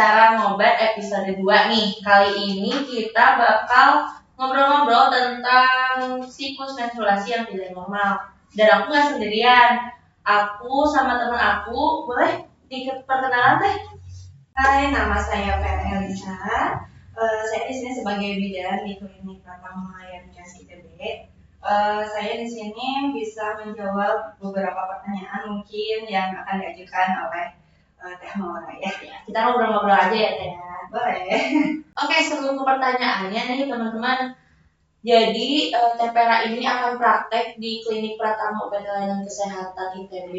Bicara Ngobat episode 2 nih. Kali ini kita bakal ngobrol-ngobrol tentang siklus menstruasi yang tidak normal. Dan aku gak sendirian. Aku sama teman aku, boleh diperkenalan teh? Hai, nama saya Vera Elisa. Saya di sini sebagai bidan di Klinik Pratama Yankes ITB. Saya di sini bisa menjawab beberapa pertanyaan mungkin yang akan diajukan oleh Teh Maura ya. Kita ngobrol-ngobrol aja ya Teh. Boleh. Oke, sebelum ke pertanyaannya nih teman-teman. Jadi Teh Vera ini akan praktek di Klinik Pratama Obat Layanan Kesehatan ITB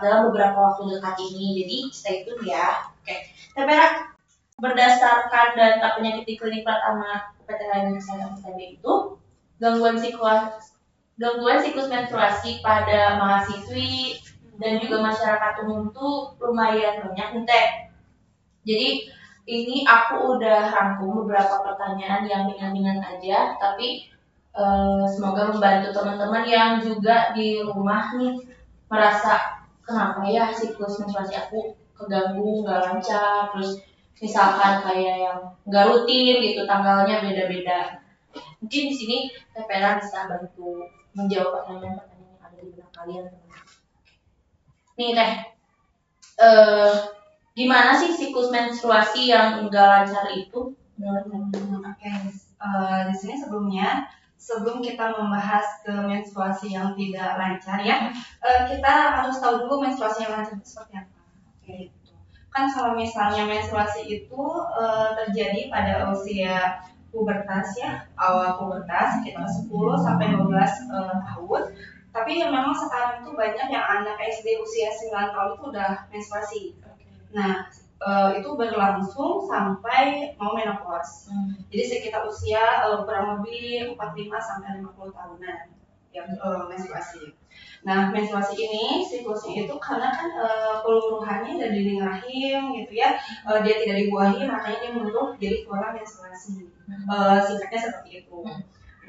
dalam beberapa waktu dekat ini. Jadi stay tune ya. Oke, Teh Vera, berdasarkan data penyakit di Klinik Pratama Obat Layanan Kesehatan ITB itu, gangguan siklus menstruasi pada mahasiswi dan juga masyarakat umum tuh lumayan banyak nih Teh. Jadi ini aku udah rangkum beberapa pertanyaan yang ringan-ringan aja, tapi semoga membantu teman-teman yang juga di rumah nih merasa kenapa ya siklus menstruasi aku keganggu, nggak lancar, terus misalkan kayak yang nggak rutin gitu, tanggalnya beda-beda. Mungkin di sini Teh Vera bisa bantu menjawab pertanyaan-pertanyaan yang ada di benak kalian. Nih Teh, gimana sih siklus menstruasi yang enggak lancar itu? Di sini sebelum kita membahas ke menstruasi yang tidak lancar ya, kita harus tahu dulu menstruasi yang lancar itu seperti apa. Gitu. Kan kalau misalnya menstruasi itu terjadi pada usia pubertas ya, awal pubertas sekitar 10 sampai 12 tahun. Tapi memang sekarang itu banyak yang anak SD usia 9 tahun itu udah menstruasi. Nah, itu berlangsung sampai mau menopause. Jadi sekitar usia kurang lebih 45 sampai 50 tahunan yang menstruasi. Nah, menstruasi ini siklusnya itu karena kan peluruhannya dari dinding rahim gitu ya, dia tidak dibuahi makanya dia meluruh jadi keluar menstruasi. Singkatnya seperti itu.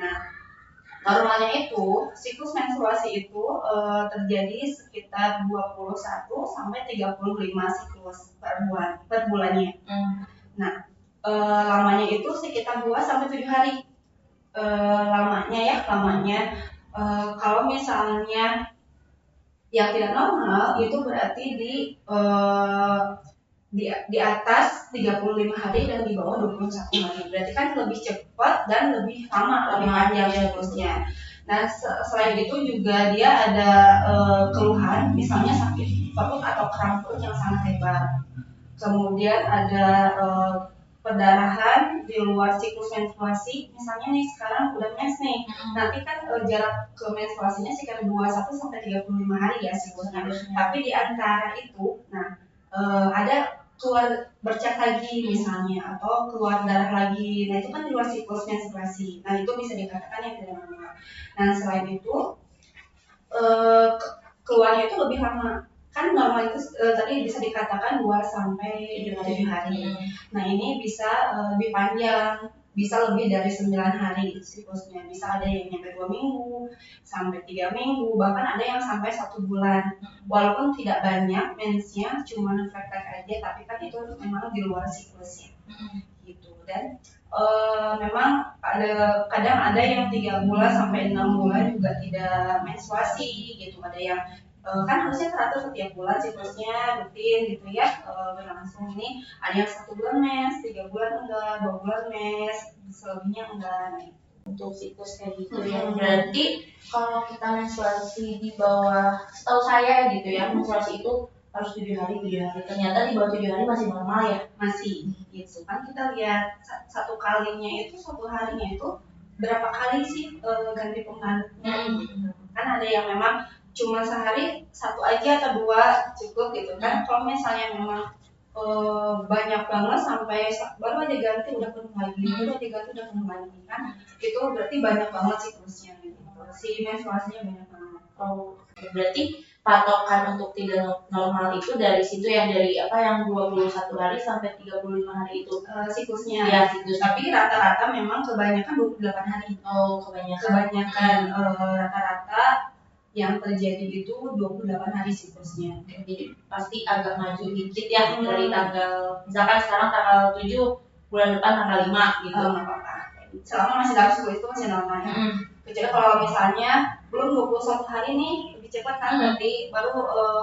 Nah, normalnya itu siklus menstruasi itu terjadi sekitar 21 sampai 35 siklus per bulannya. Nah, lamanya itu sekitar 2 sampai 7 hari. Lamanya kalau misalnya yang tidak normal itu berarti di atas 35 hari dan di bawah 21 hari. Berarti kan lebih cepat dan lebih lama, lebih panjang siklusnya. Nah, selain itu juga dia ada keluhan, misalnya sakit perut atau kram perut yang sangat hebat. Kemudian ada perdarahan di luar siklus menstruasi, misalnya nih sekarang udah mens nih, nanti kan jarak ke menstruasinya sekitar 21 sampai 35 hari ya siklusnya. Tapi di antara itu, ada keluar bercak lagi misalnya atau keluar darah lagi, nah itu kan di luar siklus menstruasi. Nah itu bisa dikatakan yang tidak normal. Nah selain itu keluarnya itu lebih lama. Kan normal itu tadi bisa dikatakan 2 sampai 7 hari. Nah ini bisa lebih panjang, bisa lebih dari 9 hari siklusnya. Bisa ada yang nyampe 2 minggu, sampai 3 minggu, bahkan ada yang sampai 1 bulan. Walaupun tidak banyak mensnya, cuma refleks aja, tapi kan itu memang di luar siklusnya. Gitu. Dan memang kadang ada yang 3 bulan sampai 6 bulan juga tidak menstruasi gitu. Ada yang kan harusnya teratur setiap bulan siklusnya rutin gitu ya, berlangsung. Ini ada yang 1 bulan mens, 3 bulan enggak, 2 bulan mens, selebihnya enggak. Untuk siklus kayak gitu ya. Berarti kalau kita menstruasi di bawah, setahu saya gitu ya, menstruasi itu harus 7 hari. Ternyata di bawah 7 hari masih normal ya? Masih gitu. Kan kita lihat satu kalinya itu, satu harinya itu berapa kali sih ganti penggantinya gitu. Kan ada yang memang cuma sehari 1 aja atau 2 cukup gitu kan. Kalau misalnya memang banyak banget sampai baru aja ganti udah penuh lagi, kan itu berarti banyak banget siklusnya gitu. Si menstruasinya banyak banget. Berarti patokan untuk tidak normal itu dari situ ya, dari yang 21 hari sampai 35 hari itu siklusnya. Ya, siklus. Tapi rata-rata memang kebanyakan 28 hari. Kebanyakan rata-rata yang terjadi itu 28 hari siklusnya. Jadi pasti agak maju dikit ya dari tanggal, misalkan sekarang tanggal 7, bulan depan tanggal 5 gitu. Nggak apa-apa. Selama masih dalam siklus itu masih normal ya. Kecuali kalau misalnya belum 21 hari nih lebih cepat kan, berarti baru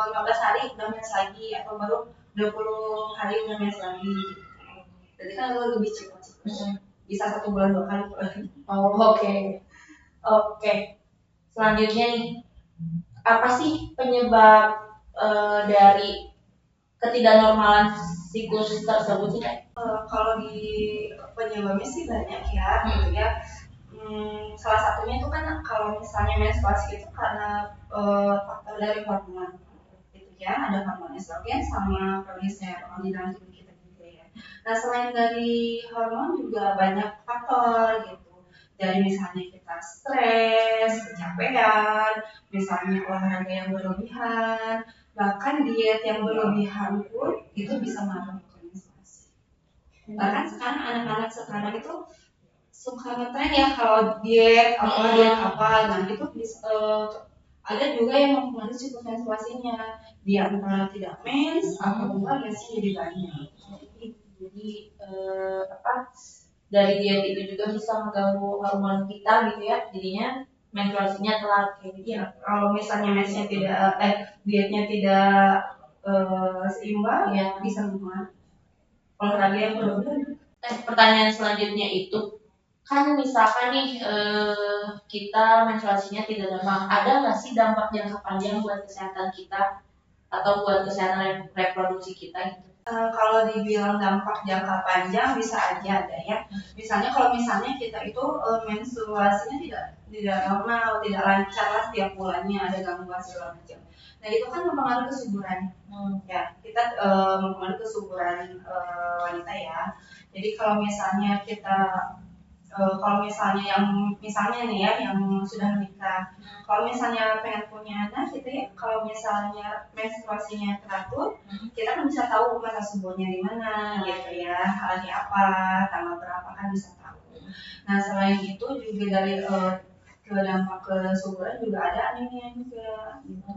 15 hari udah mens lagi, atau baru 20 hari udah mens lagi. Jadi kan lebih cepat siklusnya. Bisa 1 bulan 2 kali. Oh, oke. Selanjutnya nih, apa sih penyebab dari ketidaknormalan siklus tersebut sih? Kalau di penyebabnya sih banyak ya, gitu ya. Salah satunya itu kan kalau misalnya menstruasi itu karena faktor dari hormon, gitu ya. Ada hormon estrogen sama progesteron di dalam tubuh kita juga ya. Nah, selain dari hormon juga banyak faktor gitu. Jadi misalnya kita stres, kecapean, misalnya olahraga yang berlebihan, bahkan diet yang berlebihan pun itu bisa mengaruhi menstruasi. Bahkan sekarang anak-anak sekarang itu suka ngetren ya kalau diet apa, nah itu bisa, ada juga yang mempengaruhi siklus menstruasinya, dia antara tidak mens atau enggak mensnya jadi banyak. Jadi dari diet itu juga bisa mengganggu hormon kita gitu ya, jadinya menstruasinya telat kayak gitu. Ya, kalau misalnya mensnya tidak, dietnya tidak seimbang, ya bisa mempengaruhi olahraga yang berlebihan. Pertanyaan selanjutnya itu, kan misalkan nih kita menstruasinya tidak normal, ada nggak sih dampak jangka panjang buat kesehatan kita atau buat kesehatan reproduksi kita gitu? Kalau dibilang dampak jangka panjang bisa aja ada ya. Misalnya kalau misalnya kita itu menstruasinya tidak normal, tidak lancar lah setiap bulannya, ada gangguan segala macam. Nah itu kan mempengaruhi kesuburan. Ya, kita mempengaruhi kesuburan wanita ya. Jadi kalau misalnya kita kalau misalnya nih ya yang sudah menikah, kalau misalnya pengen punya anak gitu ya, kalau misalnya menstruasinya teratur, kita kan bisa tahu masa suburnya di mana gitu ya, hari apa, tanggal berapa kan bisa tahu. Nah selain itu juga dari ke dampak kesuburan juga ada anemia juga gitu.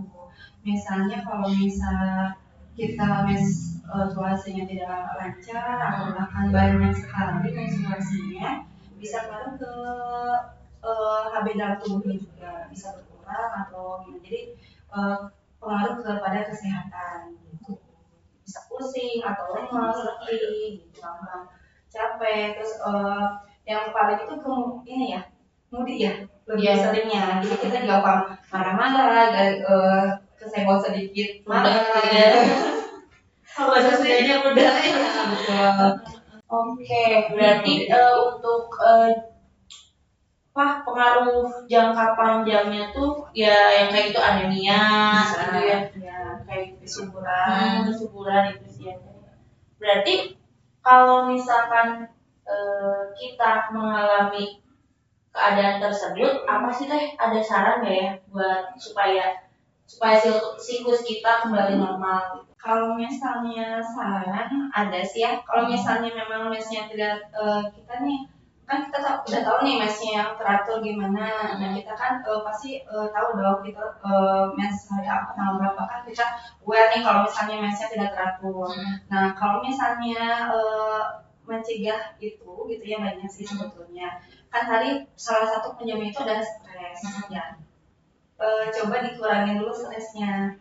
Misalnya kalau kita menstruasinya tidak lancar atau bahkan banyak sekali menstruasinya, bisa ngaruh ke HB dalam tubuhnya juga bisa berkurang atau gimana. Jadi pengaruh kepada kesehatan gitu. Bisa pusing atau lemas, letih, gitu, gampang capek. Terus yang paling itu ini ya, moody ya, lebih seringnya. Jadi kita gampang marah-marah, kesenggol sedikit marah. Bahasa Sundanya udah Betul. Oke, berarti untuk pengaruh jangka panjangnya tuh ya yang kayak itu anemia gitu ya, kayak kesuburan itu sih ya. Berarti kalau misalkan kita mengalami keadaan tersebut, apa sih teh, ada saran nggak ya buat supaya siklus kita kembali normal? Kalau misalnya saran ada sih ya. Kalau misalnya memang mensnya tidak kita nih kan kita udah tahu nih mensnya yang teratur gimana. Nah kita kan pasti tahu dong kita mens hari apa tanggal berapa kan kita aware nih kalau misalnya mensnya tidak teratur. Nah kalau misalnya mencegah itu gitu ya banyak sih sebetulnya. Kan tadi salah satu penyebab itu adalah stres ya. Coba dikurangin dulu stresnya.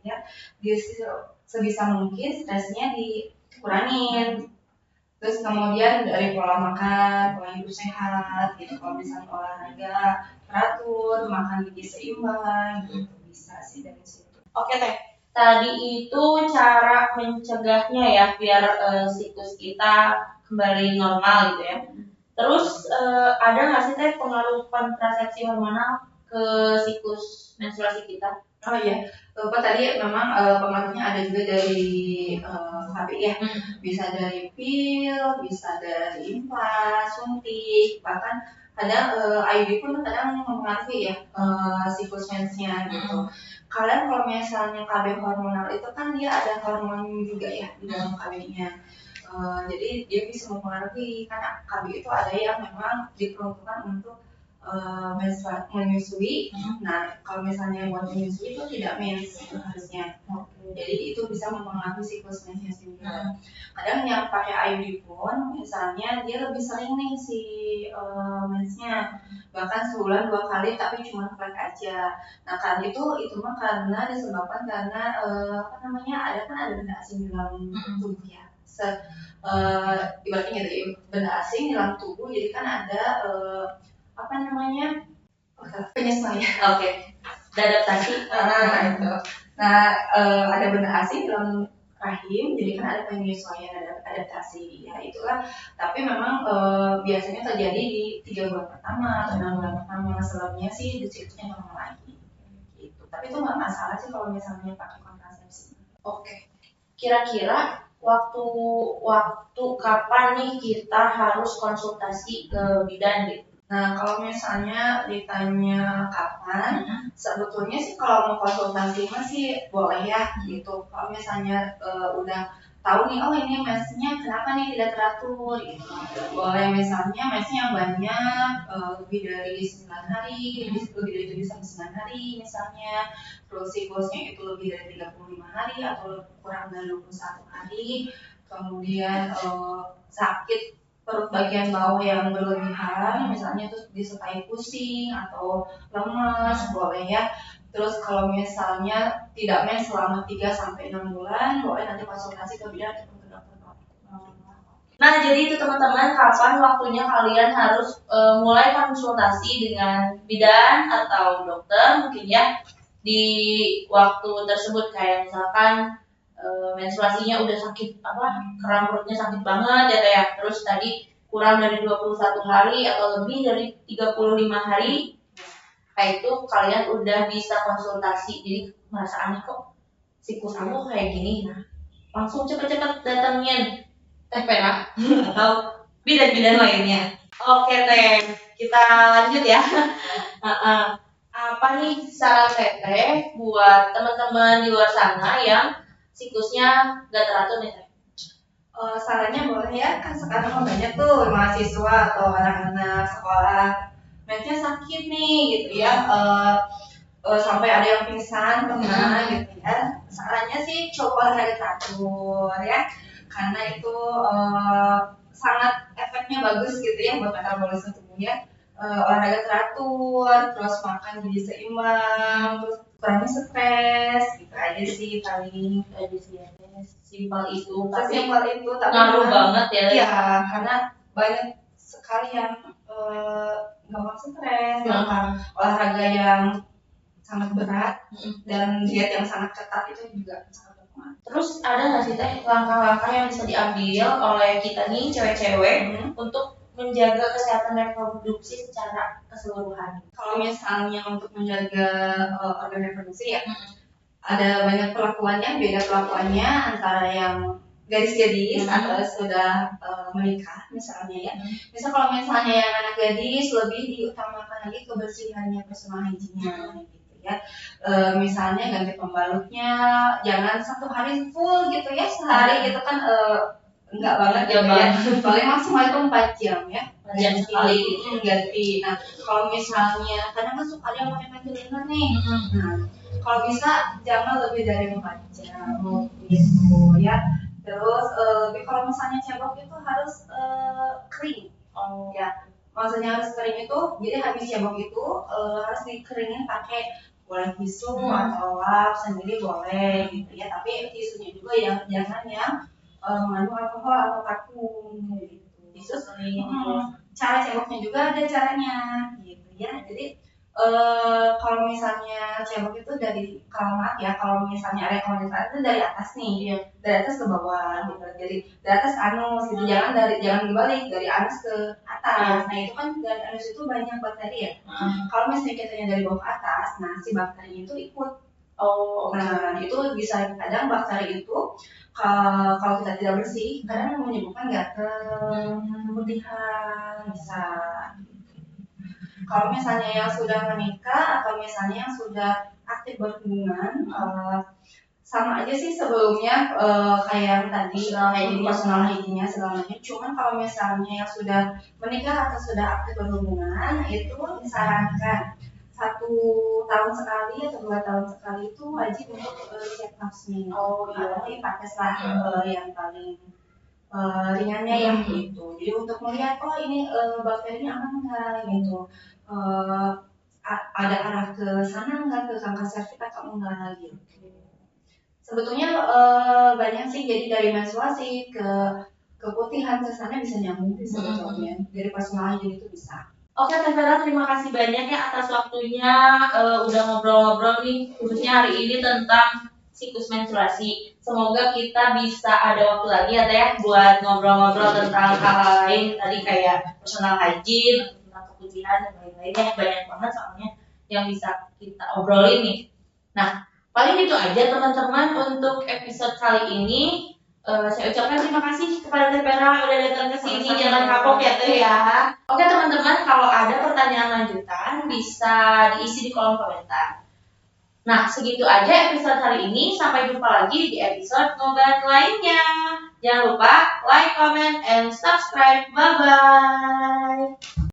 Ya, sebisa mungkin stresnya dikurangin. Terus kemudian dari pola makan, pola hidup sehat, gitu. Kalau misalnya olahraga teratur, makan gizi seimbang, gitu bisa sih dari situ. Oke teh, tadi itu cara mencegahnya ya biar siklus kita kembali normal gitu ya. Terus ada nggak sih teh pengaruh kontrasepsi hormonal ke siklus menstruasi kita? Oh iya, lupa tadi memang pengaruhnya ada juga dari HB ya, bisa dari pil, bisa dari implan, suntik, bahkan kadang IUD pun kadang mempengaruhi ya siklus mensnya gitu. Kalian kalau misalnya KB hormonal itu kan dia ada hormon juga ya di dalam KB-nya. Jadi dia bisa mempengaruhi, karena KB itu ada yang memang diperuntukkan untuk menyusui. Nah, kalau misalnya buat menyusui itu tidak mens harusnya. Jadi itu bisa mempengaruhi siklus mensnya sendiri. Kadang yang pakai IUD pun, misalnya dia lebih sering nih si mensnya, bahkan sebulan 2 kali tapi cuma flek aja. Nah kan itu mah karena disebabkan karena ada benda asing di dalam tubuh ya. Ibaratnya gitu, benda asing di dalam tubuh, jadi kan ada penyesuaian. Adaptasi. Itu. Nah, ada benda asing dalam rahim, jadi kan ada penyesuaian, ada adaptasi, ya itulah. Tapi memang biasanya terjadi di 3 bulan pertama atau 6 bulan pertama, selebihnya sih siklusnya normal lagi. Gitu. Tapi itu nggak masalah sih kalau misalnya pakai kontrasepsi. Oke. Kira-kira waktu kapan nih kita harus konsultasi ke bidan gitu? Nah, kalau misalnya ditanya kapan, sebetulnya sih kalau mau konsultasi masih boleh ya gitu. Kalau misalnya udah tahu nih, oh ini mensnya kenapa nih tidak teratur gitu. Boleh misalnya mensnya yang banyak, lebih dari 9 hari, lebih dari 7 sampai 9 hari misalnya. Terus siklusnya itu lebih dari 35 hari atau kurang dari 21 hari. Kemudian sakit perut bagian bawah yang berlebihan, misalnya terus disertai pusing atau lemas, boleh ya. Terus kalau misalnya tidak mens selama 3 sampai 6 bulan, boleh nanti konsultasi ke bidan atau ke dokter. Nah, jadi itu teman-teman, kapan waktunya kalian harus mulai konsultasi dengan bidan atau dokter mungkin ya di waktu tersebut, kayak misalkan menstruasinya udah sakit, kram perutnya sakit banget ya, terus tadi kurang dari 21 hari atau lebih dari 35 hari, kayak itu kalian udah bisa konsultasi. Jadi merasa aneh kok siklus aku kayak gini, nah langsung cepet-cepet datangin Teh Pera atau bidan-bidan lainnya. Oke Teh, kita lanjut ya. Apa nih saran Teteh buat teman-teman di luar sana yang siklusnya gak teratur nih Teh? Sarannya boleh ya, kan sekarang banyak tuh mahasiswa atau anak-anak sekolah mensnya sakit nih gitu ya, sampai ada yang pingsan pernah gitu ya. Sarannya sih coba olahraga teratur ya, karena itu sangat efeknya bagus gitu ya buat metabolisme tubuh ya. Olahraga teratur, terus makan gizi seimbang, terus kurangi stres, gitu aja sih paling. Simpel itu, tapi ngaruh banget ya. Iya, karena banyak sekali yang gampang stres, olahraga yang sangat berat dan diet yang sangat ketat itu juga sangat berpengaruh. Terus ada nggak sih Teh langkah-langkah yang bisa diambil oleh kita nih cewek-cewek untuk menjaga kesehatan reproduksi secara keseluruhan? Kalau misalnya untuk menjaga organ reproduksi ya, ada banyak perlakuannya, beda perlakuannya antara yang gadis-gadis atau sudah menikah misalnya ya. Misal kalau misalnya yang anak gadis lebih diutamakan lagi kebersihannya, personal hygiene-nya gitu ya. Misalnya ganti pembalutnya, jangan 1 hari full gitu ya, sehari gitu kan enggak banget ya, paling maksimal itu 4 jam ya. Jam sekali ganti. Nah, kalau misalnya kadang kan suka ada yang pakai panty liner nih. Nah, kalau bisa jangan lebih dari 4 jam gitu ya. Terus kalau misalnya cebok itu harus kering. Ya, maksudnya harus kering itu, jadi habis cebok itu harus dikeringin pakai boleh tisu atau lap sendiri boleh gitu ya. Tapi tisunya juga jangan yang mengandung alkohol atau vakum gitu. Tisu cara ceboknya juga ada caranya gitu ya. Jadi kalau misalnya cebok itu dari kalimat ya, kalau misalnya rekomendasi itu dari atas nih, dari atas ke bawah gitu. Jadi dari atas anus gitu, jangan dibalik dari anus ke atas. Nah itu kan dari anus itu banyak bakteri ya. Kalau misalnya kita dari bawah ke atas, nah si bakteri itu ikut. Nah itu bisa kadang bakteri itu kalau kita tidak bersih, kadang menyebabkan gatal, keputihan bisa. Kalau misalnya yang sudah menikah atau misalnya yang sudah aktif berhubungan, sama aja sih sebelumnya kayak yang tadi personal hygiene-nya segalanya. Cuman kalau misalnya yang sudah menikah atau sudah aktif berhubungan itu disarankan 1 tahun sekali atau 2 tahun sekali itu wajib untuk cek papsmear. Ini pakai yang paling ringannya yang gitu. Jadi untuk melihat ini bakterinya aman nggak gitu. Ada arah ke sana nggak, ke kanker serviks atau enggak gitu. Sebetulnya banyak sih, jadi dari menstruasi ke keputihan ke sana bisa nyambung sebetulnya. Dari personal hygiene itu bisa. Oke, Teh Vera, terima kasih banyak ya atas waktunya udah ngobrol-ngobrol nih, khususnya hari ini tentang siklus menstruasi. Semoga kita bisa ada waktu lagi ya Teh buat ngobrol-ngobrol tentang hal-hal lain tadi kayak personal hygiene, tentang keputihan dan lain-lain ya, banyak banget soalnya yang bisa kita obrolin nih. Nah, paling itu aja teman-teman untuk episode kali ini. Saya ucapkan terima kasih kepada Teh Vera udah datang ke sini. Jangan kapok ya Teh ya. Oke teman-teman, kalau ada pertanyaan lanjutan bisa diisi di kolom komentar. Nah, segitu aja episode hari ini. Sampai jumpa lagi di episode ngobat lainnya. Jangan lupa like, comment, and subscribe. Bye-bye.